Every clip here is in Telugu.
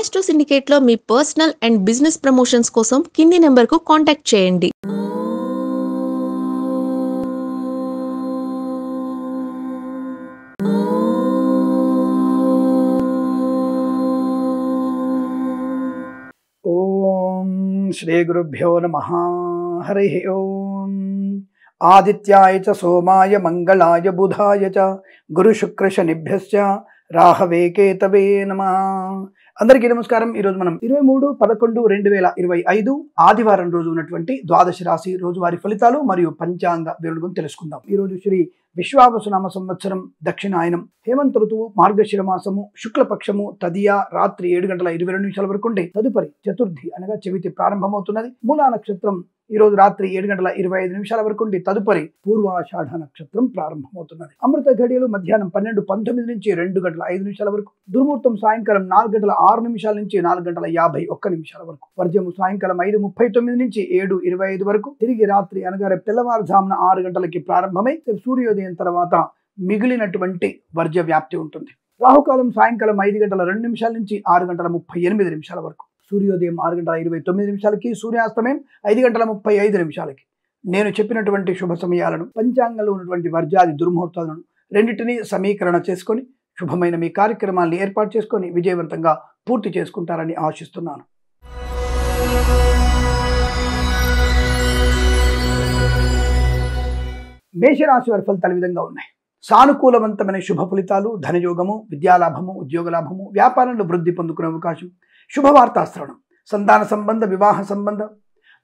ఆస్ట్రో సిండికేట్లో మీ పర్సనల్ అండ్ బిజినెస్ ప్రమోషన్స్ కోసం కింది నెంబర్కు కాంటాక్ట్ చేయండి. ఓం శ్రీ గురుభ్యో నమః. హరి ఓం. ఆదిత్యాయ చ సోమాయ మంగళాయ బుధాయ చ గురు శుక్ర శనిభ్యశ్చ రాహవే కేతవే నమః. అందరికీ నమస్కారం. ఈరోజు మనం 23/11/2025 ఆదివారం రోజు ఉన్నటువంటి ద్వాదశ రాశి రోజువారి ఫలితాలు మరియు పంచాంగ వివరణ గురించి తెలుసుకుందాం. ఈరోజు శ్రీ విశ్వావసునామ సంవత్సరం దక్షిణాయనం, హేమంత ఋతువు, మార్గశిర మాసము, శుక్లపక్షము, తదియ రాత్రి 7:22 వరకు ఉండే తదుపరి చతుర్థి అనగా చవితి ప్రారంభమవుతున్నది. మూలా నక్షత్రం ఈరోజు రాత్రి 7:25 వరకు ఉండి తదుపరి పూర్వాషాఢ నక్షత్రం ప్రారంభమవుతున్నది. అమృత ఘడియలు మధ్యాహ్నం 12:19 నుంచి 2:05 వరకు, దుర్ముహూర్తం సాయంకాలం 4:06 నుంచి 4:51 వరకు, వర్జము సాయంకాలం 5:39 నుంచి 7:25 వరకు, తిరిగి రాత్రి అనగా రేపు తెల్లవారుజామున 6 గంటలకి ప్రారంభమై సూర్యోదయం తర్వాత మిగిలినటువంటి వర్జ వ్యాప్తి ఉంటుంది. రాహుకాలం సాయంకాలం 5:02 నుంచి 6:38 వరకు, సూర్యోదయం 6:29 సూర్యాస్తమయం 5:35. నేను చెప్పినటువంటి శుభ సమయాలను, పంచాంగంలో ఉన్నటువంటి వర్జాది దుర్ముహూర్తాలను రెండింటినీ సమీకరణ చేసుకొని శుభమైన మీ కార్యక్రమాలను ఏర్పాటు చేసుకొని విజయవంతంగా పూర్తి చేసుకుంటారని ఆశిస్తున్నాను. మేషరాశి వారి ఫలితాలు విధంగా ఉన్నాయి. సానుకూలవంతమైన శుభ ఫలితాలు, ధనయోగము, విద్యాలాభము, ఉద్యోగలాభము, వ్యాపారంలో వృద్ధి పొందుకునే అవకాశం, శుభవార్తా శ్రవణం, సంతాన సంబంధ, వివాహ సంబంధ,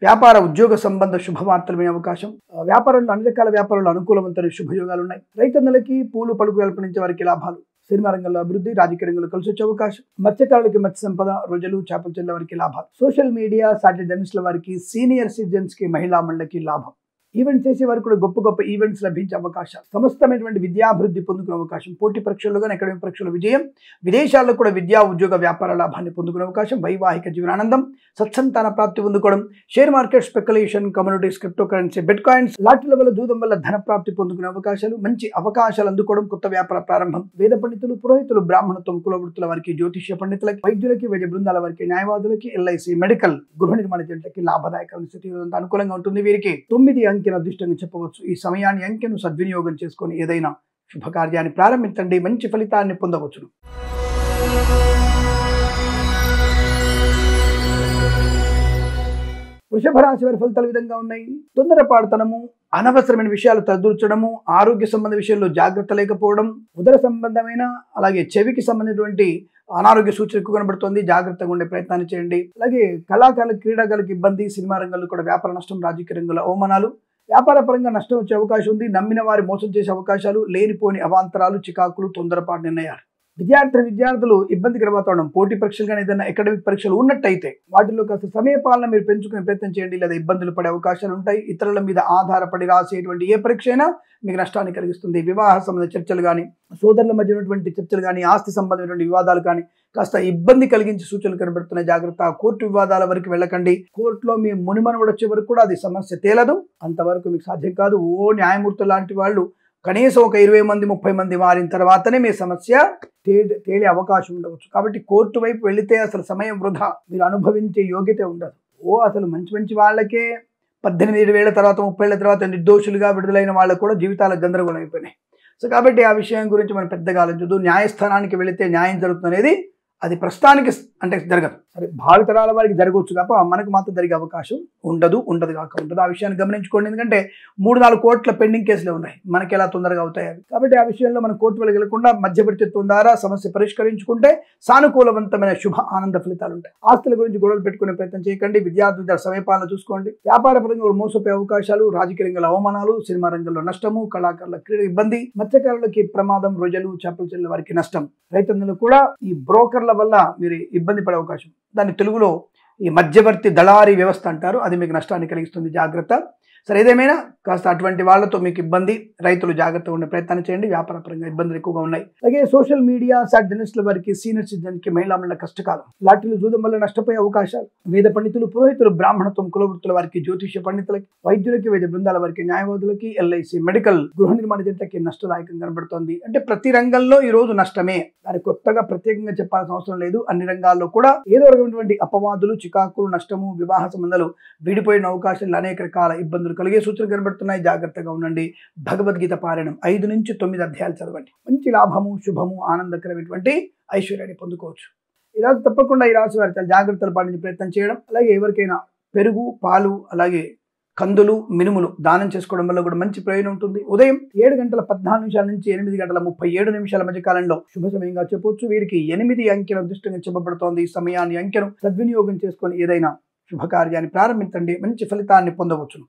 వ్యాపార ఉద్యోగ సంబంధ శుభవార్తలు వినే అవకాశం, వ్యాపారంలో అన్ని రకాల వ్యాపారంలో అనుకూలవంతమైన శుభయోగాలు ఉన్నాయి. రైతన్నలకి పూలు పలుకు కల్పించే వారికి లాభాలు, సినిమా రంగంలో అభివృద్ధి, రాజకీయ రంగంలో కలిసి వచ్చే అవకాశం, మత్స్యకారులకి మత్స్య సంపద, రోజులు, చేపల చెల్ల వారికి లాభాలు, సోషల్ మీడియా, సాటిలైట్ జర్నలిస్టుల వారికి, సీనియర్ సిటిజన్స్ కి, మహిళా మండలికి లాభం, ఈవెంట్ చేసే వారికి కూడా గొప్ప గొప్ప ఈవెంట్స్ లభించే అవకాశం, సమస్తమైనటువంటి విద్యాభివృద్ధి పొందుకునే అవకాశం, పోటీ పరీక్షల్లో కానీ అకాడమిక్ పరీక్షల విజయం, విదేశాల్లో కూడా విద్యా ఉద్యోగ వ్యాపార లాభాన్ని పొందుకునే అవకాశం, వైవాహిక జీవనానందం, సత్సంతాన ప్రాప్తి పొందుకోవడం, share market, speculation, communities, crypto currency, bitcoins, లాటరీల వల్ల జూదం వల్ల ధన ప్రాప్తి పొందుకునే అవకాశాలు, మంచి అవకాశాలు అందుకోవడం, కొత్త వ్యాపార ప్రారంభం, వేద పండితులు, పురోహితులు, బ్రాహ్మణత్వం, కులవృత్తుల వారికి, జ్యోతిష్య పండితులకి, వైద్యులకి, వైద్య బృందాల వారికి, న్యాయవాదులకి, ఎల్ఐసి, మెడికల్, గృహ నిర్మాణ జంటకి లాభదాయకమైన స్థితి అనుకూలంగా ఉంటుంది. వీరికి 9 అంకెను అదృష్టంగా చెప్పవచ్చు. ఈ సమయాన్ని అంకెను సద్వినియోగం చేసుకొని ఏదైనా శుభకార్యాన్ని ప్రారంభించండి, మంచి ఫలితాన్ని పొందవచ్చును. వృషభ రాశి వారి ఫలితాలు విధంగా ఉన్నాయి. తొందరపాటుతనము, అనవసరమైన విషయాలు తదుర్చడము, ఆరోగ్య సంబంధ విషయంలో జాగ్రత్త లేకపోవడం, ఉదర సంబంధమైన అలాగే చెవికి సంబంధించినటువంటి అనారోగ్య సూచన ఎక్కువ కనబడుతుంది, జాగ్రత్తగా ఉండే ప్రయత్నాన్ని చేయండి. అలాగే కళాకారులకు, క్రీడాకారులకు ఇబ్బంది, సినిమా రంగంలో కూడా వ్యాపార నష్టం, రాజకీయ రంగంలో అవమానాలు, వ్యాపార పరంగా నష్టం వచ్చే అవకాశం ఉంది. నమ్మిన వారి మోసం చేసే అవకాశాలు, లేనిపోని అవాంతరాలు, చికాకులు, తొందరపాటు నిర్ణయాలు. విద్యార్థులు ఇబ్బందికర వాతావరణం, పోటీ పరీక్షలు కానీ ఏదైనా అకాడమిక్ పరీక్షలు ఉన్నట్టయితే వాటిలో కాస్త సమయపాలన మీరు పెంచుకునే ప్రయత్నం చేయండి, లేదా ఇబ్బందులు పడే అవకాశాలు ఉంటాయి. ఇతరుల మీద ఆధారపడి రాసేటువంటి ఏ పరీక్ష అయినా మీకు నష్టాన్ని కలిగిస్తుంది. వివాహ సంబంధ చర్చలు కానీ, సోదరుల మధ్య ఉన్నటువంటి చర్చలు కానీ, ఆస్తి సంబంధమైనటువంటి వివాదాలు కానీ కాస్త ఇబ్బంది కలిగించే సూచనలు కనబడుతున్నాయి. జాగ్రత్త. కోర్టు వివాదాల వరకు వెళ్ళకండి. కోర్టులో మీ మునిమనుడు వచ్చే వరకు కూడా అది సమస్య తేలదు, అంతవరకు మీకు సాధ్యం కాదు. న్యాయమూర్తులు లాంటి వాళ్ళు కనీసం ఒక 20 మంది 30 మంది మారిన తర్వాతనే మీ సమస్య తేలే అవకాశం ఉండవచ్చు. కాబట్టి కోర్టు వైపు వెళితే అసలు సమయం వృధా, మీరు అనుభవించే యోగ్యత ఉండదు. అసలు మంచి వాళ్ళకే 18 ఏళ్ల తర్వాత 30 ఏళ్ల తర్వాత నిర్దోషులుగా విడుదలైన వాళ్ళకు కూడా జీవితాలకు గందరగోళం అయిపోయినాయి. సో కాబట్టి ఆ విషయం గురించి మనం పెద్దగా ఆలోచించదు. న్యాయస్థానానికి వెళితే న్యాయం జరుగుతుందనేది అది ప్రస్తుతానికి అంటే జరగదు. సరే, భావితరాల వారికి జరగవచ్చు తప్ప మనకు మాత్రం జరిగే అవకాశం ఉండదు కాక ఉండదు. ఆ విషయాన్ని గమనించుకోండి. ఎందుకంటే 3-4 కోట్ల పెండింగ్ కేసులు ఉన్నాయి, మనకి ఎలా తొందరగా అవుతాయి అవి. కాబట్టి ఆ విషయంలో మనం కోర్టు వెళ్ళకుండా మధ్యవర్తిత్వం ద్వారా సమస్య పరిష్కరించుకుంటే సానుకూలవంతమైన శుభ ఆనంద ఫలితాలు ఉంటాయి. ఆస్తుల గురించి గొడవలు పెట్టుకునే ప్రయత్నం చేయకండి. విద్యార్థుల సమయపాలన చూసుకోండి. వ్యాపార పరంగా మోసపోయే అవకాశాలు, రాజకీయ రంగంలో అవమానాలు, సినిమా రంగంలో నష్టము, కళాకారుల క్రీడ ఇబ్బంది, మత్స్యకారులకి ప్రమాదం, రోజులు, చేపల చెల్ల వారికి నష్టం, రైతన్నులు కూడా ఈ బ్రోకర్ల వల్ల మీరు ఇబ్బంది పడే అవకాశం. దాన్ని తెలుగులో ఈ మధ్యవర్తి దళారీ వ్యవస్థ అంటారు. అది మీకు నష్టాన్ని కలిగిస్తుంది. జాగ్రత్త. సరే, ఏదేమైనా కాస్త అటువంటి వాళ్ళతో మీకు ఇబ్బంది, రైతులు జాగ్రత్తగా ఉండే ప్రయత్నం చేయండి. వ్యాపారపరంగా ఇబ్బందులు ఎక్కువగా ఉన్నాయి. అలాగే సోషల్ మీడియా జర్నలిస్టుల వారికి, సీనియర్ సిటిజన్కి, మహిళా మండల కష్టకాలం. లాటరీలు జూదం వల్ల నష్టపోయే అవకాశాలు. వేద పండితులు, పురోహితులు, బ్రాహ్మణత్వం, కులవృత్తుల వారికి, జ్యోతిష్య పండితులకి, వైద్యులకి, వైద్య బృందాల వారికి, న్యాయవాదులకి, ఎల్ఐసి, మెడికల్, గృహ నిర్మాణ జంటకి నష్టదాయకంగా కనబడుతోంది. అంటే ప్రతి రంగంలో ఈ రోజు నష్టమే. దానికి కొత్తగా ప్రత్యేకంగా చెప్పాల్సిన అవసరం లేదు. అన్ని రంగాల్లో కూడా ఏదో రకమైనటువంటి అపవాదులు, చికాకులు, నష్టము, వివాహ సంబంధాలు విడిపోయిన అవకాశాలు, అనేక రకాల ఇబ్బందులు కలిగే సూచనలు కనబడుతున్నాయి. జాగ్రత్తగా ఉండండి. భగవద్గీత పారాయణం 5 నుంచి 9 అధ్యాయాలు చదవండి. మంచి లాభము, శుభము, ఆనందకరమైనటువంటి ఐశ్వర్యాన్ని పొందుకోవచ్చు. ఈ రాశి తప్పకుండా ఈ రాశి వారి చాలా జాగ్రత్తలు పాటించే ప్రయత్నం చేయడం, అలాగే ఎవరికైనా పెరుగు, పాలు, అలాగే కందులు, మినుములు దానం చేసుకోవడం వల్ల కూడా మంచి ప్రయోజనం ఉంటుంది. ఉదయం 7:14 నుంచి 8:37 మధ్య కాలంలో శుభ సమయంగా చెప్పవచ్చు. వీరికి 8 అంకెను అదృష్టంగా చెప్పబడుతోంది. ఈ సమయాన్ని, అంకెను సద్వినియోగం చేసుకొని ఏదైనా శుభకార్యాన్ని ప్రారంభించండి. మంచి ఫలితాన్ని పొందవచ్చును.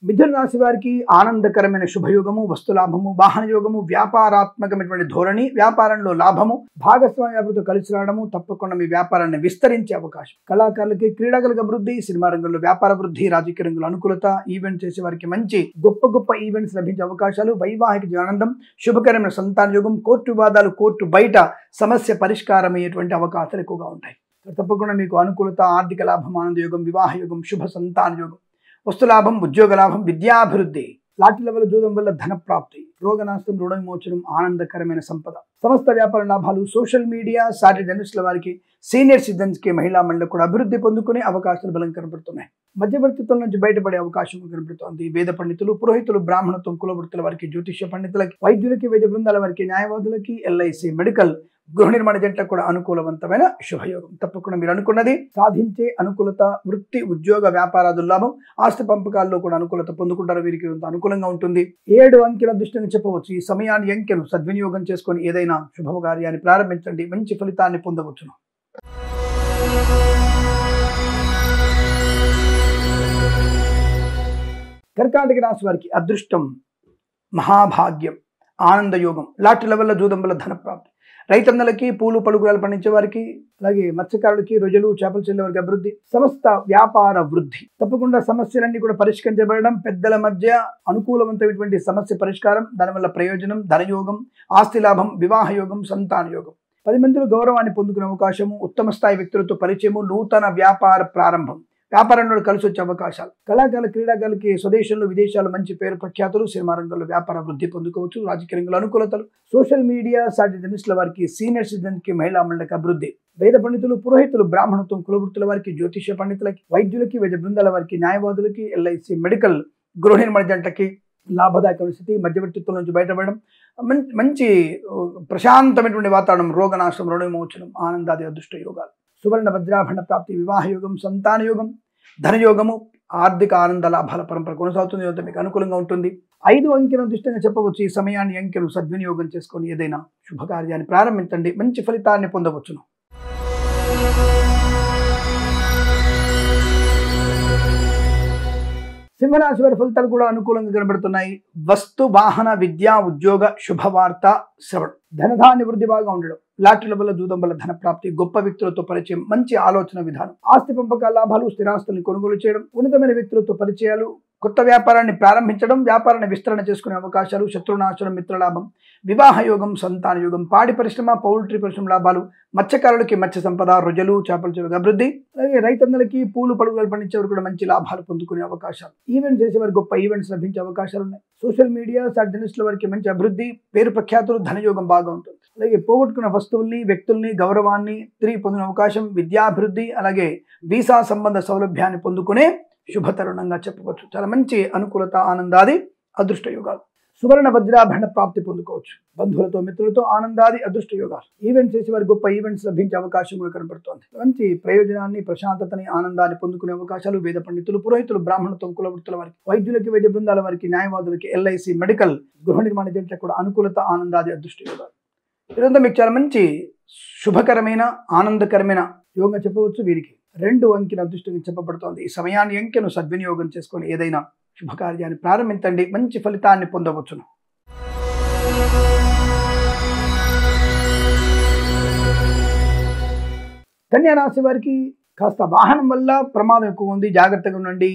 మిథున రాశి వారికి ఆనందకరమైన శుభయోగము, వస్తులాభము, వాహన యోగము, వ్యాపారాత్మకమైనటువంటి ధోరణి, వ్యాపారంలో లాభము, భాగస్వామ్యాలతో కలిసి రావడము, తప్పకుండా మీ వ్యాపారాన్ని విస్తరించే అవకాశం. కళాకారులకి, క్రీడాకారులకు అభివృద్ధి, సినిమా రంగంలో వ్యాపార వృద్ధి, రాజకీయ రంగంలో అనుకూలత, ఈవెంట్ చేసే వారికి మంచి గొప్ప ఈవెంట్స్ లభించే అవకాశాలు, వైవాహిక జీవనానందం, శుభకరమైన సంతాన యోగం, కోర్టు వివాదాలు, కోర్టు బయట సమస్య పరిష్కారం అయ్యేటువంటి అవకాశాలు ఎక్కువగా ఉంటాయి. తప్పకుండా మీకు అనుకూలత, ఆర్థిక లాభం, ఆనంద యోగం, వివాహ యోగం, శుభ సంతాన యోగం, వస్తులాభం, ఉద్యోగ లాభం, విద్యాభివృద్ధి, లాటరీల వల్ల, జూదం వల్ల ధన ప్రాప్తి, రోగనాశనం, రుణ విమోచనం, ఆనందకరమైన సంపద, సమస్త వ్యాపార లాభాలు. సోషల్ మీడియా జర్నలిస్టుల వారికి, సీనియర్ సిటిజన్స్కి, మహిళా మండలికి కూడా అభివృద్ధి పొందుకునే అవకాశాలు బలం కనబడుతున్నాయి. మధ్యవర్తిత్వం నుంచి బయటపడే అవకాశం కనబడుతోంది. వేద పండితులు, పురోహితులు, బ్రాహ్మణత్వం, కులవృత్తుల వారికి, జ్యోతిష్య పండితులకి, వైద్యులకి, వైద్య బృందాల వారికి, న్యాయవాదులకి, ఎల్ఐసి, మెడికల్, గృహ నిర్మాణ జంటలకు కూడా అనుకూలవంతమైన శుభయోగం. తప్పకుండా మీరు అనుకున్నది సాధించే అనుకూలత, వృత్తి, ఉద్యోగ, వ్యాపారాదుల లాభం, ఆస్తి పంపకాల్లో కూడా అనుకూలత పొందుకుంటారు. వీరికి అనుకూలంగా ఉంటుంది. 7 అంకెల దృష్టిని చెప్పవచ్చు. ఈ సమయాన్ని, అంకెను సద్వినియోగం చేసుకొని ఏదైనా శుభకార్యాన్ని ప్రారంభించండి. మంచి ఫలితాన్ని పొందవచ్చును. కర్కాటక రాశి వారికి అదృష్టం, మహాభాగ్యం, ఆనందయోగం, లాటరీల వల్ల, జూదం వల్ల ధన ప్రాప్తి, రైతన్నలకి, పూలు పలుకురాలు పండించే వారికి, అలాగే మత్స్యకారులకి, రొయ్యలు, చేపలు చెల్లే వారికి అభివృద్ధి, సమస్త వ్యాపార వృద్ధి. తప్పకుండా సమస్యలన్నీ కూడా పరిష్కరించబడడం, పెద్దల మధ్య అనుకూలవంతమైనటువంటి సమస్య పరిష్కారం, దానివల్ల ప్రయోజనం, ధనయోగం, ఆస్తి లాభం, వివాహ యోగం, సంతాన యోగం, 10 మందిలో గౌరవాన్ని పొందుకునే అవకాశము, ఉత్తమ స్థాయి వ్యక్తులతో పరిచయము, నూతన వ్యాపార ప్రారంభం, వ్యాపారంలో కలిసి వచ్చే అవకాశాలు. కళాకారులు, క్రీడాకారులకి స్వదేశంలో, విదేశాల్లో మంచి పేరు ప్రఖ్యాతులు, సినిమా రంగంలో వ్యాపార వృద్ధి పొందుకోవచ్చు. రాజకీయ రంగంలో అనుకూలతలు. సోషల్ మీడియా జర్నలిస్టుల వారికి, సీనియర్ సిటిజన్కి, మహిళా మండలికి అభివృద్ధి. వేద పండితులు, పురోహితులు, బ్రాహ్మణత్వం, కులవృత్తుల వారికి, జ్యోతిష్య పండితులకి, వైద్యులకి, వైద్య బృందాల వారికి, న్యాయవాదులకి, ఎల్ఐసి, మెడికల్, గృహ నిర్మాణ జంటకి లాభదాయకమైన స్థితి, మధ్యవర్తిత్వం నుంచి బయటపడడం, మంచి ప్రశాంతమైనటువంటి వాతావరణం, రోగనాశనం, రుణ విమోచనం, ఆనందాది అదృష్ట యోగాలు, సువర్ణ వజ్రాభరణ ప్రాప్తి, వివాహ యోగం, సంతాన యోగం, ధనయోగము, ఆర్థిక ఆనంద లాభాల పరంపర కొనసాగుతుంది. మీకు అనుకూలంగా ఉంటుంది. 5 అంకెను దృష్టిగా చెప్పవచ్చు. ఈ సమయాన్ని, అంకెను సద్వినియోగం చేసుకొని ఏదైనా శుభకార్యాన్ని ప్రారంభించండి. మంచి ఫలితాన్ని పొందవచ్చును. సింహరాశి వారి ఫలితాలు కూడా అనుకూలంగా కనబడుతున్నాయి. వస్తు, వాహన, విద్యా, ఉద్యోగ, శుభవార్త శ్రవణం, ధనధాన్య వృద్ధి బాగా ఉండడం, లాటరీల వల్ల, జూదం వల్ల ధన ప్రాప్తి, గొప్ప వ్యక్తులతో పరిచయం, మంచి ఆలోచన విధానం, ఆస్తి పంపకాల లాభాలు, స్థిరాస్తుల్ని కొనుగోలు చేయడం, ఉన్నతమైన వ్యక్తులతో పరిచయాలు, కొత్త వ్యాపారాన్ని ప్రారంభించడం, వ్యాపారాన్ని విస్తరణ చేసుకునే అవకాశాలు, శత్రునాశనం, మిత్రలాభం, వివాహ యోగం, సంతాన యోగం, పాడి పరిశ్రమ, పౌల్ట్రీ పరిశ్రమ లాభాలు, మత్స్యకారులకి మత్స్య సంపద, రొయ్యలు, చేపల చెరువు అభివృద్ధి, అలాగే రైతన్నలకి, పూలు పలుకురాలు పండించేవారు కూడా మంచి లాభాలు పొందుకునే అవకాశాలు, ఈవెంట్స్ చేసేవారు గొప్ప ఈవెంట్స్ లభించే అవకాశాలు ఉన్నాయి. సోషల్ మీడియా జర్నలిస్టుల వారికి మంచి అభివృద్ధి, పేరు ప్రఖ్యాతులు, ధనయోగం బాగా ఉంటుంది. అలాగే పోగొట్టుకున్న వస్తువుల్ని, వ్యక్తుల్ని, గౌరవాన్ని తిరిగి పొందిన అవకాశం, విద్యాభివృద్ధి, అలాగే వీసా సంబంధ సౌలభ్యాన్ని పొందుకునే శుభతరుణంగా చెప్పవచ్చు. చాలా మంచి అనుకూలత, ఆనందాది అదృష్ట యోగాలు. సువర్ణ వజ్రాభరణ ప్రాప్తి పొందుకోవచ్చు. బంధువులతో, మిత్రులతో ఆనందాది అదృష్ట యోగాలు. ఈవెంట్స్ చేసే వారి గొప్ప ఈవెంట్స్ లభించే అవకాశం కూడా కనబడుతోంది. మంచి ప్రయోజనాన్ని, ప్రశాంతతని, ఆనందాన్ని పొందుకునే అవకాశాలు. వేద పండితులు, పురోహితులు, బ్రాహ్మణత్వం, కులవృత్తుల వారికి, వైద్యులకి, వైద్య బృందాల వారికి, న్యాయవాదులకి, ఎల్ఐసి, మెడికల్, గృహ నిర్మాణ జంటలకు కూడా అనుకూలత, ఆనందాది అదృష్ట యోగాలు. ఇదంతా మీకు చాలా మంచి శుభకరమైన, ఆనందకరమైన యోగంగా చెప్పవచ్చు. వీరికి 2 అంకెను అదృష్టంగా చెప్పబడుతోంది. ఈ సమయాన్ని, అంకెను సద్వినియోగం చేసుకొని ఏదైనా శుభకార్యాన్ని ప్రారంభించండి. మంచి ఫలితాన్ని పొందవచ్చును. కన్యా రాశి వారికి కాస్త వాహనం వల్ల ప్రమాదం ఎక్కువ ఉంది, జాగ్రత్తగా ఉండండి.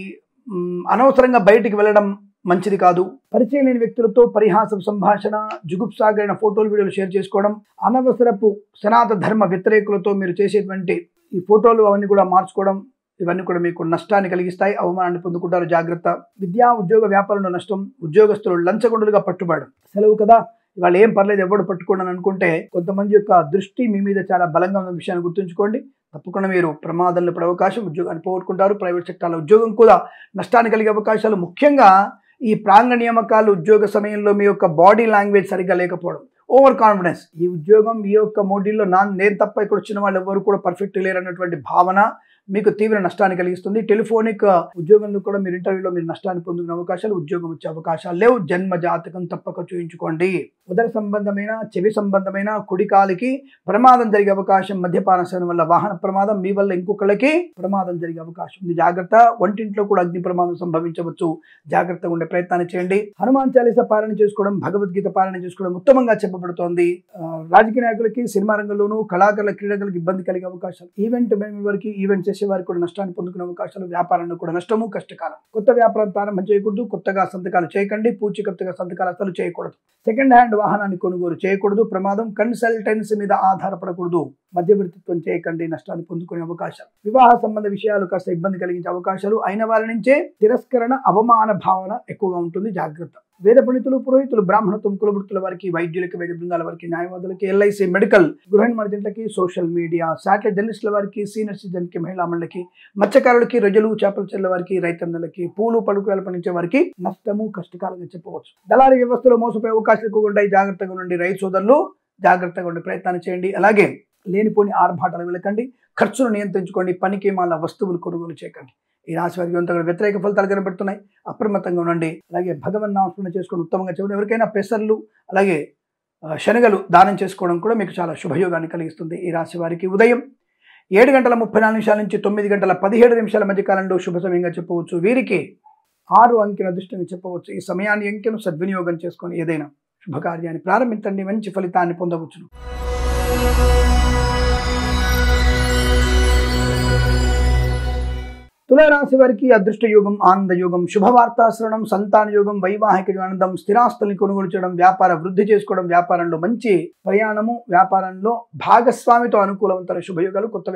అనవసరంగా బయటికి వెళ్ళడం మంచిది కాదు. పరిచయం లేని వ్యక్తులతో పరిహాసం సంభాషణ, జుగుప్సాగైన ఫోటోలు వీడియోలు షేర్ చేసుకోవడం, అనవసరపు సనాతన ధర్మ వ్యతిరేకులతో మీరు చేసేటువంటి ఈ ఫోటోలు అవన్నీ కూడా మార్చుకోవడం, ఇవన్నీ కూడా మీకు నష్టాన్ని కలిగిస్తాయి, అవమానాన్ని పొందుకుంటారు. జాగ్రత్త. విద్యా ఉద్యోగ వ్యాపారంలో నష్టం, ఉద్యోగస్తులు లంచగొండులుగా పట్టుబడడం. సెలవు కదా, ఇవాళ ఏం పర్లేదు ఎవడు పట్టుకోండి అనుకుంటే కొంతమంది యొక్క దృష్టి మీ మీద చాలా బలంగా ఉన్న విషయాన్ని గుర్తుంచుకోండి. తప్పకుండా మీరు ప్రమాదంలో పడే అవకాశం, ఉద్యోగాన్ని పోగొట్టుకుంటారు. ప్రైవేట్ సెక్టార్లో ఉద్యోగం కూడా నష్టాన్ని కలిగే అవకాశాలు. ముఖ్యంగా ఈ ప్రాంగణ నియామకాలు ఉద్యోగ సమయంలో మీ యొక్క బాడీ లాంగ్వేజ్ సరిగ్గా లేకపోవడం, ఓవర్ కాన్ఫిడెన్స్. ఈ ఉద్యోగం ఈ యొక్క మోడీల్లో నేను తప్ప ఇక్కడ వచ్చిన వాళ్ళు ఎవరు కూడా పర్ఫెక్ట్ లేరు అన్నటువంటి భావన మీకు తీవ్ర నష్టాన్ని కలిగిస్తుంది. టెలిఫోనిక్ ఉద్యోగంలో కూడా మీరు ఇంటర్వ్యూలో మీరు నష్టాన్ని పొందుకునే అవకాశాలు, ఉద్యోగం వచ్చే అవకాశాలు లేవు. జన్మ జాతకం తప్పక చూయించుకోండి. ఉదర సంబంధమైన, చెవి సంబంధమైన, కుడికాలికి ప్రమాదం జరిగే అవకాశం, మద్యపాన సేవన వల్ల వాహన ప్రమాదం, మీ వల్ల ఇంకొకళ్ళకి ప్రమాదం జరిగే అవకాశం ఉంది. జాగ్రత్త. వంటింట్లో కూడా అగ్ని ప్రమాదం సంభవించవచ్చు. జాగ్రత్తగా ఉండే ప్రయత్నాన్ని చేయండి. హనుమాన్ చాలీసా పాలన చేసుకోవడం, భగవద్గీత పాలన చేసుకోవడం ఉత్తమంగా చెప్పబడుతోంది. రాజకీయ నాయకులకి, సినిమా రంగంలోనూ, కళాకారుల, క్రీడలకు ఇబ్బంది కలిగే అవకాశాలు, ఈవెంట్ చేసే వారికి కూడా నష్టాన్ని పొందుకునే అవకాశాలు, వ్యాపారంలో కూడా నష్టము, కష్టకాలం. కొత్త వ్యాపారం ప్రారంభం చేయకూడదు, కొత్తగా సంతకాలు చేయకండి, పూచీకత్తుగా సంతకాలు అసలు చేయకూడదు. సెకండ్ హ్యాండ్ వాహనాన్ని కొనుగోలు చేయకూడదు, ప్రమాదం. కన్సల్టెన్సీ మీద ఆధారపడకూడదు, మధ్యవర్తిత్వం చేయకండి, నష్టాన్ని పొందుకునే అవకాశాలు. వివాహ సంబంధ విషయాలు కాస్త ఇబ్బంది కలిగించే అవకాశాలు, అయిన వారి నుంచే తిరస్కరణ, అవమాన భావన ఎక్కువగా ఉంటుంది. జాగ్రత్త. వేద పండితులు, పురోహితులు, బ్రాహ్మణత్వం, కులవృత్తుల వారికి, వైద్యులకి, వైద్య బృందాల వారికి, న్యాయవాదులకి, ఎల్ఐసి మెడికల్, గృహ నిర్మాణాలకి, సోషల్ మీడియా, శాటిలైట్ జర్నలిస్టుల వారికి, సీనియర్ సిటిజన్కి, మహిళా మండలికి, మత్స్యకారులకి, రొయ్యలు, చేపల చెల్ల వారికి, రైతన్నలకి, పూలు పలుకురాలు పండించే వారికి నష్టము, కష్టకాలంగా చెప్పవచ్చు. దళారీ వ్యవస్థలో మోసపోయే అవకాశాలు ఎక్కువగా ఉంటాయి. జాగ్రత్తగా ఉండండి. రైతు సోదరులు జాగ్రత్తగా ఉండే ప్రయత్నాన్ని చేయండి. అలాగే లేనిపోని ఆర్భాటాలు వెళ్ళకండి. ఖర్చును నియంత్రించుకోండి. పనికి మాల వస్తువులు కొనుగోలు చేయకండి. ఈ రాశి వారికి అంతా కూడా వ్యతిరేక ఫలితాలు కనబడుతున్నాయి. అప్రమత్తంగా ఉండండి. అలాగే భగవన్ నామస్మరణ చేసుకుని ఉత్తమంగా చెప్పండి. ఎవరికైనా పెసర్లు అలాగే శనగలు దానం చేసుకోవడం కూడా మీకు చాలా శుభయోగాన్ని కలిగిస్తుంది. ఈ రాశి వారికి ఉదయం 7:34 నుంచి 9:17 మధ్య కాలంలో శుభ సమయంగా చెప్పవచ్చు. వీరికి 6 అంకెల అదృష్టంగా చెప్పవచ్చు. ఈ సమయాన్ని అంకెను సద్వినియోగం చేసుకొని ఏదైనా శుభకార్యాన్ని ప్రారంభించండి, మంచి ఫలితాన్ని పొందవచ్చును. తులారాశి వారికి అదృష్ట యోగం, ఆనంద యోగం, శుభవార్తా శ్రవణం, సంతాన యోగం, వైవాహిక ఆనందం, స్థిరాస్తుల్ని కొనుగోలు చేయడం, వ్యాపార వృద్ధి చేసుకోవడం, వ్యాపారంలో మంచి ప్రయాణము, వ్యాపారంలో భాగస్వామితో అనుకూలవంతర శుభయోగాలు, కొత్త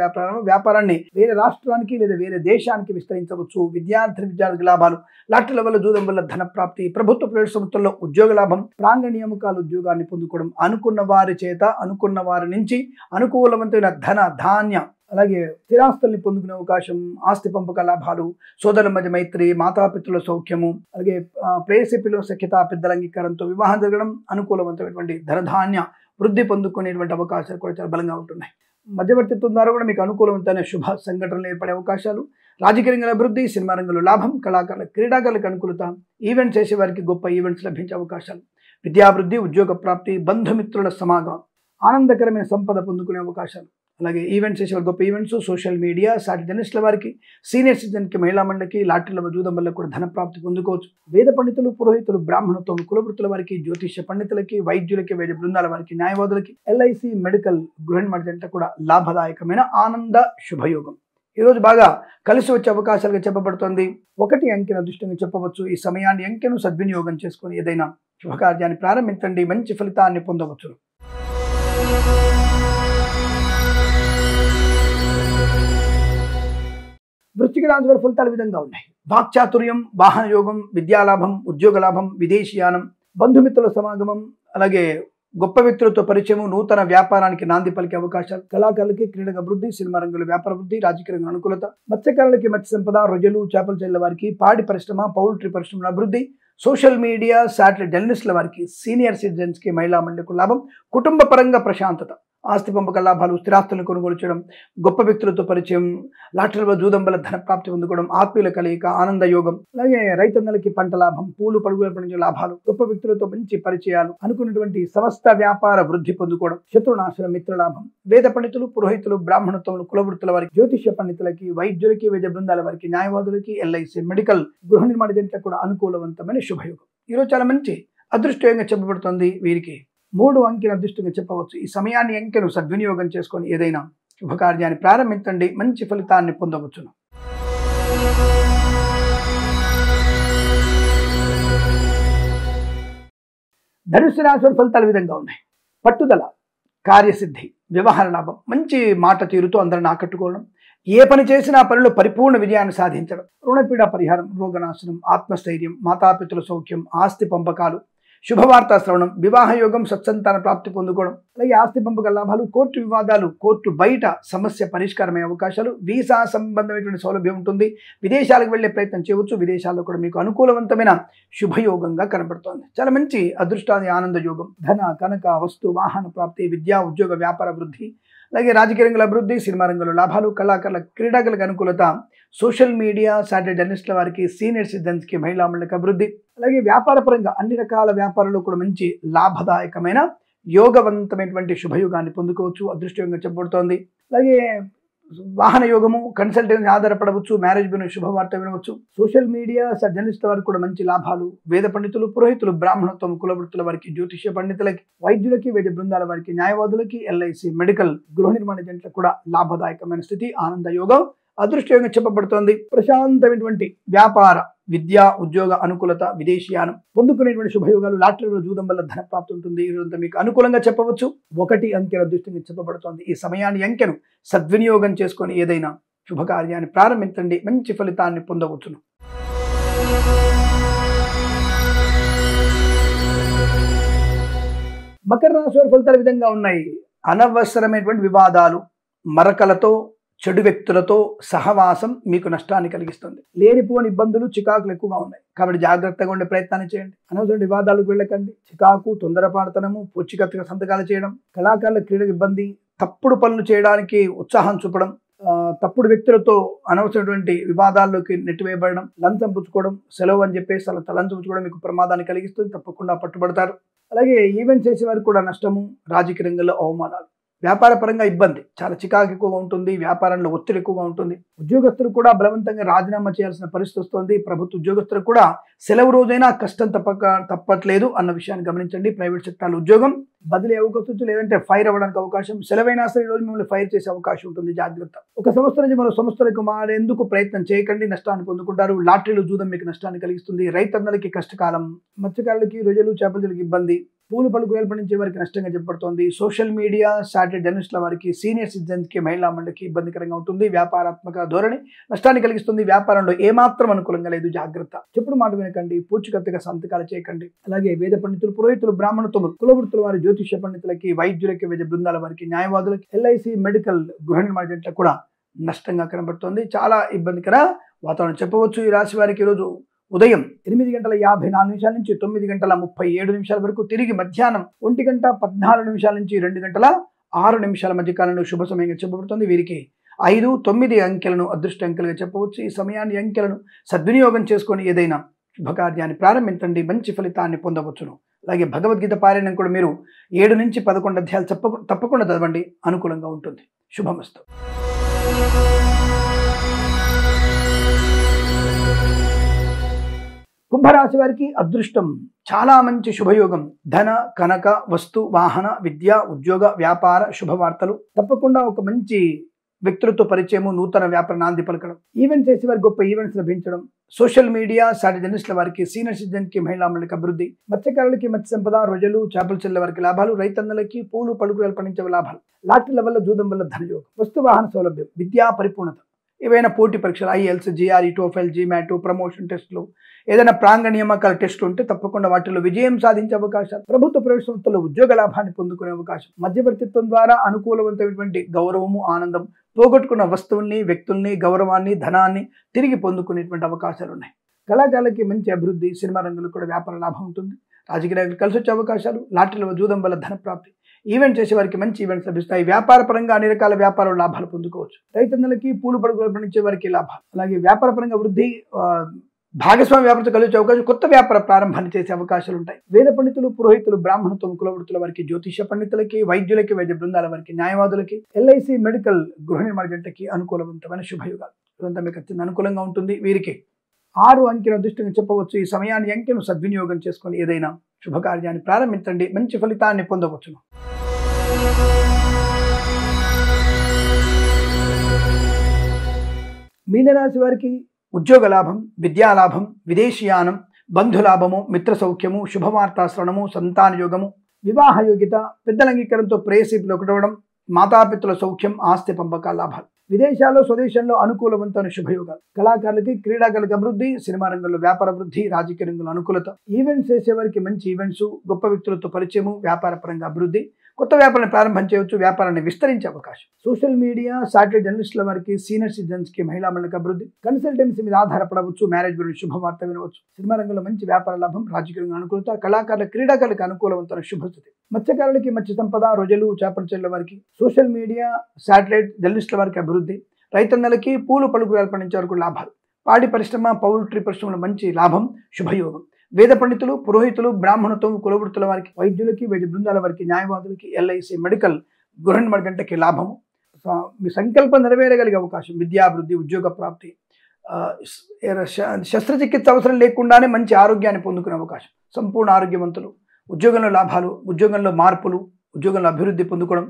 వ్యాపారాన్ని వేరే రాష్ట్రానికి లేదా వేరే దేశానికి విస్తరించవచ్చు. విద్యార్థి లాభాలు, లాటరీల వల్ల, జూదం వల్ల ధన ప్రాప్తి, ప్రభుత్వ ప్రైవేట్ సంస్థల్లో ఉద్యోగ లాభం, ప్రాంగణ నియామకాలు ఉద్యోగాన్ని పొందుకోవడం, అనుకున్న వారి చేత, అనుకున్న వారి నుంచి అనుకూలవంతమైన ధన ధాన్య అలాగే స్థిరాస్తుల్ని పొందుకునే అవకాశం, ఆస్తి పంపక లాభాలు, సోదరుల మధ్య మైత్రి, మాతాపితృల సౌఖ్యము, అలాగే ప్రేయసిపిలో సఖ్యత, పెద్దల అంగీకారంతో వివాహం జరగడం, అనుకూలవంతమైనటువంటి ధనధాన్య వృద్ధి పొందుకునేటువంటి అవకాశాలు కూడా చాలా బలంగా ఉంటున్నాయి. మధ్యవర్తిత్వం ద్వారా కూడా మీకు అనుకూలవంతమైన శుభ సంఘటనలు ఏర్పడే అవకాశాలు, రాజకీయ రంగంలో అభివృద్ధి, సినిమా రంగంలో లాభం, కళాకారుల, క్రీడాకారులకు అనుకూలత, ఈవెంట్స్ చేసే వారికి గొప్ప ఈవెంట్స్ లభించే అవకాశాలు, విద్యాభివృద్ధి, ఉద్యోగ ప్రాప్తి, బంధుమిత్రుల సమాగమం, ఆనందకరమైన సంపద పొందుకునే అవకాశాలు, అలాగే ఈవెంట్స్ చేసే గొప్ప ఈవెంట్స్, సోషల్ మీడియా, సాటి జర్నలిస్టుల వారికి, సీనియర్ సిటిజన్కి, మహిళా మండలికి, లాటరీల జూదం వల్ల కూడా ధన ప్రాప్తి పొందుకోవచ్చు. వేద పండితులు, పురోహితులు, బ్రాహ్మణత్వం, కులవృత్తుల వారికి, జ్యోతిష్య పండితులకి, వైద్యులకి, వైద్య బృందాల వారికి, న్యాయవాదులకి, ఎల్ఐసి మెడికల్, గృహ నిర్మాణాలంటే కూడా లాభదాయకమైన ఆనంద శుభయోగం. ఈరోజు బాగా కలిసి వచ్చే అవకాశాలుగా చెప్పబడుతోంది. 1 అంకెను అదృష్టంగా చెప్పవచ్చు. ఈ సమయాన్ని అంకెను సద్వినియోగం చేసుకొని ఏదైనా శుభకార్యాన్ని ప్రారంభించండి, మంచి ఫలితాన్ని పొందవచ్చు. వృశ్చిక రాశి వారి ఫలితాలు విధంగా ఉన్నాయి. వాక్చాతుర్యం, వాహన యోగం, విద్యాలాభం, ఉద్యోగ లాభం, విదేశీయానం, బంధుమిత్రుల సమాగమం, అలాగే గొప్ప వ్యక్తులతో పరిచయం, నూతన వ్యాపారానికి నాంది పలికే అవకాశాలు, కళాకారులకి క్రీడల అభివృద్ధి, సినిమా రంగంలో వ్యాపార వృద్ధి, రాజకీయ రంగం అనుకూలత, మత్స్యకారులకి మత్స్య సంపద, రొయ్యలు, చేపల చెల్ల వారికి, పాడి పరిశ్రమ, పౌల్ట్రీ పరిశ్రమల అభివృద్ధి, సోషల్ మీడియా, శాటిలైట్ జర్నలిస్టుల వారికి, సీనియర్ సిటిజన్స్కి, మహిళా మండలికి లాభం, కుటుంబ పరంగా ప్రశాంతత, ఆస్తి పంపక లాభాలు, స్థిరాస్తులను కొనుగోలు చేయడం, గొప్ప వ్యక్తులతో పరిచయం, లాటరీల జూదం వల్ల ధన ప్రాప్తి పొందుకోవడం, ఆత్మీయుల కలయిక, ఆనంద యోగం, అలాగే రైతన్నలకి పంట లాభం, పూలు పడుగుల పండించే లాభాలు, గొప్ప వ్యక్తులతో మంచి పరిచయాలు, అనుకున్నటువంటి సమస్త వ్యాపార వృద్ధి పొందుకోవడం, శత్రునాశన మిత్ర లాభం, వేద పండితులు, పురోహితులు, బ్రాహ్మణత్వం, కులవృత్తుల వారికి, జ్యోతిష్య పండితులకి, వైద్యులకి, వైద్య బృందాల వారికి, న్యాయవాదులకి, ఎల్ఐసి మెడికల్, గృహ నిర్మాణ జంటలకు కూడా అనుకూలవంతమైన శుభయోగం. ఈరోజు చాలా మంచి అదృష్టంగా చెప్పబడుతుంది. వీరికి 3 అంకెను అదృష్టంగా చెప్పవచ్చు. ఈ సమయాన్ని అంకెను సద్వినియోగం చేసుకొని ఏదైనా శుభకార్యాన్ని ప్రారంభించండి, మంచి ఫలితాన్ని పొందవచ్చును. ధనుస్సు రాశి వారి ఫలితాలు ఈ విధంగా ఉన్నాయి. పట్టుదల, కార్యసిద్ధి, వ్యవహార లాభం, మంచి మాట తీరుతో అందరిని ఆకట్టుకోవడం, ఏ పని చేసినా ఆ పనిలో పరిపూర్ణ విజయాన్ని సాధించడం, రుణపీడ పరిహారం, రోగనాశనం, ఆత్మస్థైర్యం, మాతాపితృల సౌఖ్యం, ఆస్తి పంపకాలు, శుభవార్తా శ్రవణం, వివాహ యోగం, సత్సంతాన ప్రాప్తి పొందుకోవడం, అలాగే ఆస్తి పంపక లాభాలు, కోర్టు వివాదాలు, కోర్టు బయట సమస్య పరిష్కారమయ్యే అవకాశాలు, వీసా సంబంధమైనటువంటి సౌలభ్యం ఉంటుంది. విదేశాలకు వెళ్లే ప్రయత్నం చేయవచ్చు. విదేశాల్లో కూడా మీకు అనుకూలవంతమైన శుభయోగంగా కనబడుతోంది. చాలా మంచి అదృష్టాది ఆనంద యోగం, ధన కనక వస్తు వాహన ప్రాప్తి, విద్యా ఉద్యోగ వ్యాపార వృద్ధి, అలాగే రాజకీయ రంగంలో అభివృద్ధి, సినిమా రంగంలో లాభాలు, కళాకారుల క్రీడాకులకు అనుకూలత, సోషల్ మీడియా సాటిలైట్ జర్నలిస్టుల వారికి, సీనియర్ సిటిజన్స్కి, మహిళా మండలికి అభివృద్ధి, అలాగే వ్యాపార పరంగా అన్ని రకాల వ్యాపారాల్లో కూడా మంచి లాభదాయకమైన యోగవంతమైనటువంటి శుభయోగాన్ని పొందుకోవచ్చు. అదృష్టయోగంగా చెప్పబడుతోంది. అలాగే వాహన యోగము, కన్సల్టెన్సీ ఆధారపడవచ్చు, మ్యారేజ్ బిజినెస్ శుభవార్త వినవచ్చు. సోషల్ మీడియా జర్నలిస్టుల వారికి కూడా మంచి లాభాలు, వేద పండితులు, పురోహితులు, బ్రాహ్మణత్వం, కులవృత్తుల వారికి, జ్యోతిష్య పండితులకి, వైద్యులకి, వైద్య బృందాల వారికి, న్యాయవాదులకి, ఎల్ఐసి, మెడికల్, గృహ నిర్మాణ ఏజెంట్లకు కూడా లాభదాయకమైన స్థితి, ఆనంద యోగం, అదృష్టయోగంగా చెప్పబడుతోంది. ప్రశాంతమైనటువంటి వ్యాపార, విద్యా ఉద్యోగ అనుకూలత, విదేశీయానం పొందుకునేటువంటి శుభయోగాలు, లాటరీలో జూదం వల్ల ధన ప్రాప్తి ఉంటుంది. ఈ రోజంతా మీకు అనుకూలంగా చెప్పవచ్చు. 1 అంకెల అదృష్టంగా చెప్పబడుతోంది. ఈ సమయాన్ని అంకెను సద్వినియోగం చేసుకొని ఏదైనా శుభకార్యాన్ని ప్రారంభించండి, మంచి ఫలితాన్ని పొందవచ్చును. మకర రాశి వారి ఫలితాలు విధంగా ఉన్నాయి. అనవసరమైనటువంటి వివాదాలు, మరకలతో, చెడు వ్యక్తులతో సహవాసం మీకు నష్టాన్ని కలిగిస్తుంది. లేనిపోని ఇబ్బందులు, చికాకులు ఎక్కువగా ఉన్నాయి. కాబట్టి జాగ్రత్తగా ఉండే ప్రయత్నాన్ని చేయండి. అనవసరం వివాదాలకు వెళ్ళకండి. చికాకు, తొందరపాటుతనము, పొచ్చికత్తుగా సంతకాలు చేయడం, కళాకారుల క్రీడకు ఇబ్బంది, తప్పుడు పనులు చేయడానికి ఉత్సాహం చూపడం, తప్పుడు వ్యక్తులతో అనవసరమైనటువంటి వివాదాల్లోకి నెట్టివేయబడడం, లంచం పుచ్చుకోవడం, సెలవు అని చెప్పేసి అలా లంచం పుచ్చుకోవడం మీకు ప్రమాదాన్ని కలిగిస్తుంది. తప్పకుండా పట్టుబడతారు. అలాగే ఈవెంట్ చేసే వారికి కూడా నష్టము, రాజకీయ రంగంలో అవమానాలు, వ్యాపార పరంగా ఇబ్బంది, చాలా చికాకు ఎక్కువగా ఉంటుంది. వ్యాపారంలో ఒత్తిడి ఎక్కువగా ఉంటుంది. ఉద్యోగస్తులు కూడా బలవంతంగా రాజీనామా చేయాల్సిన పరిస్థితి వస్తుంది. ప్రభుత్వ ఉద్యోగస్తులు కూడా సెలవు రోజైనా కష్టం తప్పట్లేదు అన్న విషయాన్ని గమనించండి. ప్రైవేట్ సెక్టార్లో ఉద్యోగం బదిలీ అవకాశం, లేదంటే ఫైర్ అవ్వడానికి అవకాశం, సెలవైనా సరే ఈ రోజు మిమ్మల్ని ఫైర్ చేసే అవకాశం ఉంటుంది. జాగ్రత్త. ఒక సంస్థ నుంచి మరో సంస్థలకు మారేందుకు ప్రయత్నం చేయకండి, నష్టాన్ని పొందుకుంటారు. లాటరీలు జూదం మీకు నష్టాన్ని కలిగిస్తుంది. రైతన్నలకి కష్టకాలం, మత్స్యకారులకి, రొయ్యలు, చేపలకి ఇబ్బంది, పూలు పలుకులు పండించే వారికి నష్టంగా చెప్పబడుతోంది. సోషల్ మీడియా సాటిలైట్ జర్నలిస్టుల వారికి, సీనియర్ సిటిజన్స్కి, మహిళా మండలికి ఇబ్బందికరంగా ఉంటుంది. వ్యాపారాత్మక ధోరణి నష్టాన్ని కలిగిస్తుంది. వ్యాపారంలో ఏమాత్రం అనుకూలంగా లేదు. జాగ్రత్త. చెప్పుడు మాట వినకండి, పూచికత్తుగా సంతకాలు చేయకండి. అలాగే వేద పండితులు, పురోహితులు, బ్రాహ్మణత్వములు, కులవృత్తుల వారి, జ్యోతిష్య పండితులకి, వైద్యులకి, వైద్య బృందాల వారికి, న్యాయవాదులకి, ఎల్ఐసి, మెడికల్, గృహ నిర్మాణ ఏజెంట్లకు కూడా నష్టంగా కనబడుతోంది. చాలా ఇబ్బందికర వాతావరణం చెప్పవచ్చు. ఈ రాశి వారికి ఈరోజు ఉదయం 8:54 నుంచి 9:37 వరకు, తిరిగి మధ్యాహ్నం 1:14 నుంచి 2:06 మధ్య కాలంలో శుభ సమయంగా చెప్పబడుతుంది. వీరికి 5, 9 అంకెలను అదృష్ట అంకెలుగా చెప్పవచ్చు. ఈ సమయాన్ని, అంకెలను సద్వినియోగం చేసుకొని ఏదైనా శుభకార్యాన్ని ప్రారంభించండి, మంచి ఫలితాన్ని పొందవచ్చును. అలాగే భగవద్గీత పారాయణం కూడా మీరు 7 నుంచి 11 అధ్యాయాలు తప్పకుండా చదవండి, అనుకూలంగా ఉంటుంది. శుభమస్తు. కుంభరాశి వారికి అదృష్టం, చాలా మంచి శుభయోగం, ధన కనక వస్తు వాహన విద్య ఉద్యోగ వ్యాపార శుభవార్తలు, తప్పకుండా ఒక మంచి వ్యక్తులతో పరిచయము, నూతన వ్యాపార నాంది పలకడం, ఈవెంట్ చేసే వారికి గొప్ప ఈవెంట్స్ లభించడం, సోషల్ మీడియా సాటి జర్నలిస్టుల వారికి, సీనియర్ సిటిజన్కి, మహిళా మండలికి అభివృద్ధి, మత్స్యకారులకి మత్స్య సంపద, రొయ్యలు, చేపలు చెల్లె వారికి లాభాలు, రైతన్నలకి పూలు పలుకులు పండించే లాభాలు, లాటరీల వల్ల జూదం వల్ల ధనయోగం, వస్తు వాహన సౌలభ్యం, విద్యా పరిపూర్ణత, ఏవైనా పోటీ పరీక్షలు, IELTS, GRE, TOEFL, GMAT, promotion టెస్టులు, ఏదైనా ప్రాంగణ నియామకాల టెస్టులు ఉంటే తప్పకుండా వాటిలో విజయం సాధించే అవకాశాలు, ప్రభుత్వ ప్రైవేట్ సంస్థల్లో ఉద్యోగ లాభాన్ని పొందుకునే అవకాశం, మధ్యవర్తిత్వం ద్వారా అనుకూలవంతమైనటువంటి గౌరవము, ఆనందం, పోగొట్టుకున్న వస్తువుల్ని, వ్యక్తుల్ని, గౌరవాన్ని, ధనాన్ని తిరిగి పొందుకునేటువంటి అవకాశాలు ఉన్నాయి. కళాకారులకి మంచి అభివృద్ధి, సినిమా రంగంలో కూడా వ్యాపార లాభం ఉంటుంది. రాజకీయ నాయకులు కలిసి వచ్చే అవకాశాలు, లాటరీల జూదం వల్ల ధన ప్రాప్తి, ఈవెంట్ చేసే వారికి మంచి ఈవెంట్స్ లభిస్తాయి. వ్యాపార పరంగా అన్ని రకాల వ్యాపార లాభాలు పొందుకోవచ్చు. రైతన్నలకి పూలు పడుగులు పండించే వారికి లాభాలు, అలాగే వ్యాపార పరంగా వృద్ధి, భాగస్వామి వ్యాపారంతో కలిసే అవకాశం, కొత్త వ్యాపార ప్రారంభాన్ని చేసే అవకాశాలు ఉంటాయి. వేద పండితులు, పురోహితులు, బ్రాహ్మణత్వం, కులవృత్తుల వారికి, జ్యోతిష పండితులకి, వైద్యులకి, వైద్య బృందాల వారికి, న్యాయవాదులకి, ఎల్ఐసి, మెడికల్, గృహ నిర్మాణ జంటకి అనుకూలవంతమైన శుభయుగాలు. ఇదంతా మీకు అత్యంత అనుకూలంగా ఉంటుంది. వీరికి 6 అంకెల అదృష్టంగా చెప్పవచ్చు. ఈ సమయాన్ని, అంకెను సద్వినియోగం చేసుకొని ఏదైనా శుభకార్యాన్ని ప్రారంభించండి, మంచి ఫలితాన్ని పొందవచ్చును. మీనరాశి వారికి ఉద్యోగ లాభం, విద్యా లాభం, విదేశీయానం, బంధులాభము, మిత్ర సౌఖ్యము, శుభవార్తా శ్రవణము, సంతాన యోగము, వివాహ యోగ్యత, పెద్దల అంగీకారంతో ప్రేయసిపులు ఒకటవడం, మాతాపితృల సౌఖ్యం, ఆస్తి పంపకాల లాభాలు, విదేశాల్లో స్వదేశంలో అనుకూలవంతమైన శుభయోగాలు, కళాకారులకి క్రీడాకారులకు అభివృద్ధి, సినిమా రంగంలో వ్యాపార వృద్ధి, రాజకీయ రంగంలో అనుకూలత, ఈవెంట్స్ చేసేవారికి మంచి ఈవెంట్స్, గొప్ప వ్యక్తులతో పరిచయము, వ్యాపార పరంగా అభివృద్ధి, కొత్త వ్యాపారాన్ని ప్రారంభం చేయవచ్చు, వ్యాపారాన్ని విస్తరించే అవకాశం, సోషల్ మీడియా, సాటిలైట్ జర్నలిస్టుల వారికి, సీనియర్ సిటిజన్స్కి, మహిళా మండలికి అభివృద్ధి, కన్సల్టెన్సీ మీద ఆధారపడవచ్చు, మ్యారేజ్ గురించి శుభవార్త వినవచ్చు, సినిమా రంగంలో మంచి వ్యాపార లాభం, రాజకీయ రంగంలో అనుకూలత, కళాకారుల క్రీడాకారులకు అనుకూలవంతమైన శుభస్థితి, మత్స్యకారులకి మత్స్య సంపద, రొయ్యలు, చేపల చెరువుల వారికి, సోషల్ మీడియా, సాటిలైట్ జర్నలిస్టుల వారికి అభివృద్ధి, రైతన్నలకి పూలు పలుకు పండించే వరకు లాభాలు, పాడి పరిశ్రమ, పౌల్ట్రీ పరిశ్రమలో మంచి లాభం, శుభయోగం, వేద పండితులు, పురోహితులు, బ్రాహ్మణత్వం, కులవృత్తుల వారికి, వైద్యులకి, వైద్య బృందాల వారికి, న్యాయవాదులకి, ఎల్ఐసి, మెడికల్, గృహ గంటకి లాభము, మీ సంకల్పం నెరవేరగలిగే అవకాశం, విద్యాభివృద్ధి, ఉద్యోగ ప్రాప్తి, శస్త్రచికిత్స అవసరం లేకుండానే మంచి ఆరోగ్యాన్ని పొందుకునే అవకాశం, సంపూర్ణ ఆరోగ్యవంతులు, ఉద్యోగంలో లాభాలు, ఉద్యోగంలో మార్పులు, ఉద్యోగంలో అభివృద్ధి పొందుకోవడం,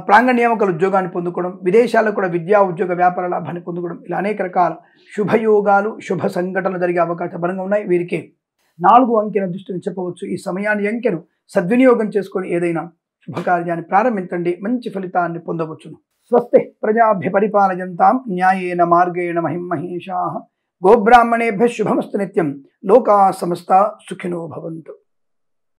ప్రాంగణ నియామకాల ఉద్యోగాన్ని పొందుకోవడం, విదేశాల్లో కూడా విద్యా ఉద్యోగ వ్యాపార లాభాన్ని పొందుకోవడం, ఇలా అనేక రకాల శుభయోగాలు, శుభ సంఘటనలు జరిగే అవకాశం బలంగా ఉన్నాయి. వీరికి 4 అంకెల దృష్టిని చెప్పవచ్చు. ఈ సమయాన్ని అంకెను సద్వినియోగం చేసుకొని ఏదైనా శుభకార్యాన్ని ప్రారంభించండి, మంచి ఫలితాన్ని పొందవచ్చును. స్వస్తి ప్రజాభ్య పరిపాలయంతాం న్యాయేన మార్గేణ మహిం మహేషాః. గోబ్రాహ్మణేభ్యః శుభమస్తు నిత్యం. లోకా సమస్తా సుఖినో భవంతు.